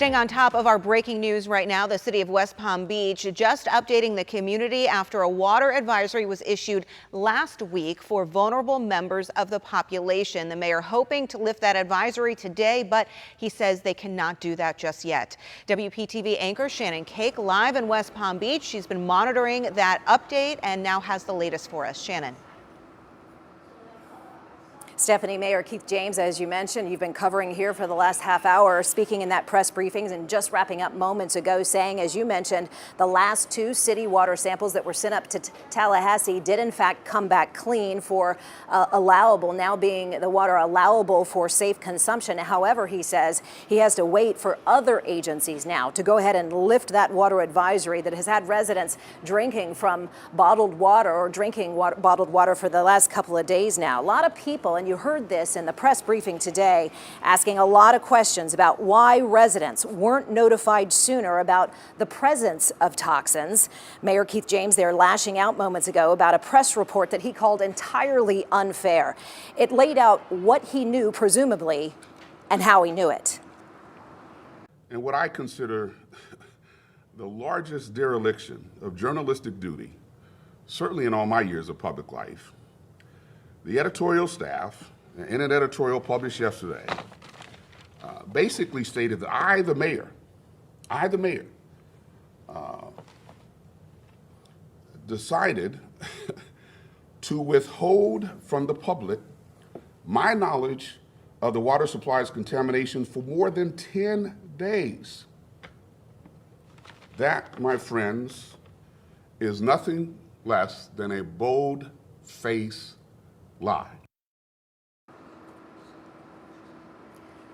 Staying on top of our breaking news right now, the city of West Palm Beach just updating the community after a water advisory was issued last week for vulnerable members of the population. The mayor hoping to lift that advisory today, but he says they cannot do that just yet. WPTV anchor Shannon Cake live in West Palm Beach. She's been monitoring that update and now has the latest for us. Shannon. Stephanie, Mayor Keith James, as you mentioned, you've been covering here for the last half hour, speaking in that press briefings and just wrapping up moments ago, saying, as you mentioned, the last two city water samples that were sent up to Tallahassee did in fact come back clean for allowable, now being the water allowable for safe consumption. However, he says he has to wait for other agencies now to go ahead and lift that water advisory that has had residents drinking from bottled water or drinking bottled water for the last couple of days now. A lot of people, and you heard this in the press briefing today, asking a lot of questions about why residents weren't notified sooner about the presence of toxins. Mayor Keith James there lashing out moments ago about a press report that he called entirely unfair. It laid out what he knew, presumably, and how he knew it. And what I consider the largest dereliction of journalistic duty, certainly in all my years of public life, the editorial staff, in an editorial published yesterday, basically stated that I, the mayor, decided to withhold from the public my knowledge of the water supply's contamination for more than 10 days. That, my friends, is nothing less than a bold-faced lie.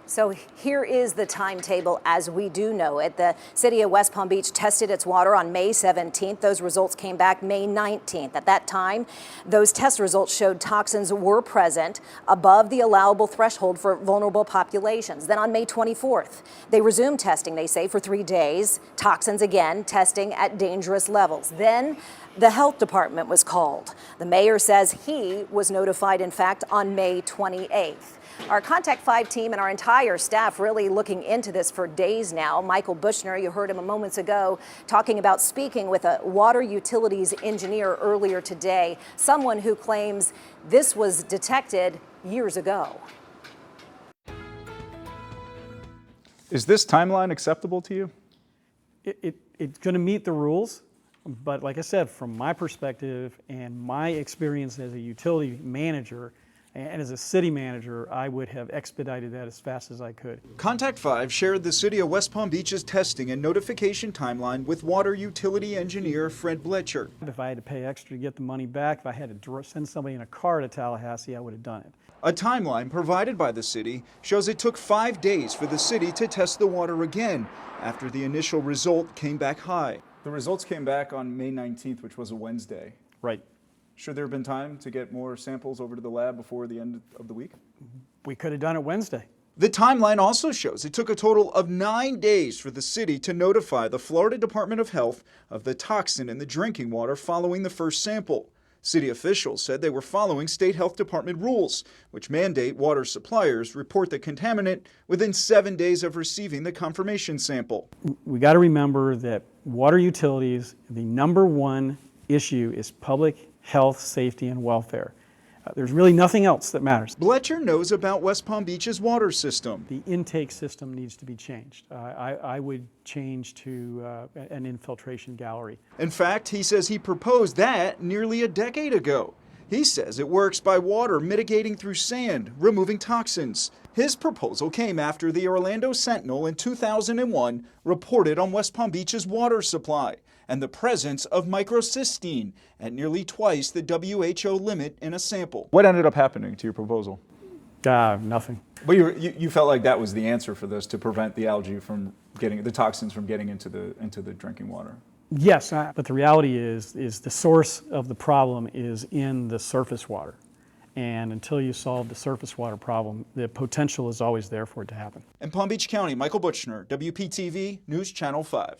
So here is the timetable as we do know it. The city of West Palm Beach tested its water on May 17th. Those results came back May 19th. At that time, those test results showed toxins were present above the allowable threshold for vulnerable populations. Then on May 24th, they resumed testing, they say, for 3 days. Toxins again, testing at dangerous levels. Then the health department was called. The mayor says he was notified, in fact, on May 28th. Our Contact 5 team and our entire staff really looking into this for days now. Michael Bushner, you heard him moments ago, talking about speaking with a water utilities engineer earlier today, someone who claims this was detected years ago. Is this timeline acceptable to you? It's going to meet the rules, but like I said, from my perspective and my experience as a utility manager, and as a city manager, I would have expedited that as fast as I could. Contact 5 shared the city of West Palm Beach's testing and notification timeline with water utility engineer Fred Blecher. If I had to pay extra to get the money back, if I had to send somebody in a car to Tallahassee, I would have done it. A timeline provided by the city shows it took 5 days for the city to test the water again after the initial result came back high. The results came back on May 19th, which was a Wednesday. Right. Should there have been time to get more samples over to the lab before the end of the week? We could have done it Wednesday. The timeline also shows it took a total of 9 days for the city to notify the Florida Department of Health of the toxin in the drinking water following the first sample. City officials said they were following state health department rules, which mandate water suppliers report the contaminant within 7 days of receiving the confirmation sample. We got to remember that water utilities, the #1 issue is public health, safety, and welfare. There's really nothing else that matters. Blecher knows about West Palm Beach's water system. The intake system needs to be changed. I would change to an infiltration gallery. In fact, he says he proposed that nearly a decade ago. He says it works by water mitigating through sand, removing toxins. His proposal came after the Orlando Sentinel in 2001 reported on West Palm Beach's water supply and the presence of microcystine at nearly twice the WHO limit in a sample. What ended up happening to your proposal? Nothing. But you felt like that was the answer for this, to prevent the algae from getting, the toxins from getting into the drinking water. Yes, but the reality is the source of the problem is in the surface water. And until you solve the surface water problem, the potential is always there for it to happen. In Palm Beach County, Michael Buchner, WPTV News Channel 5.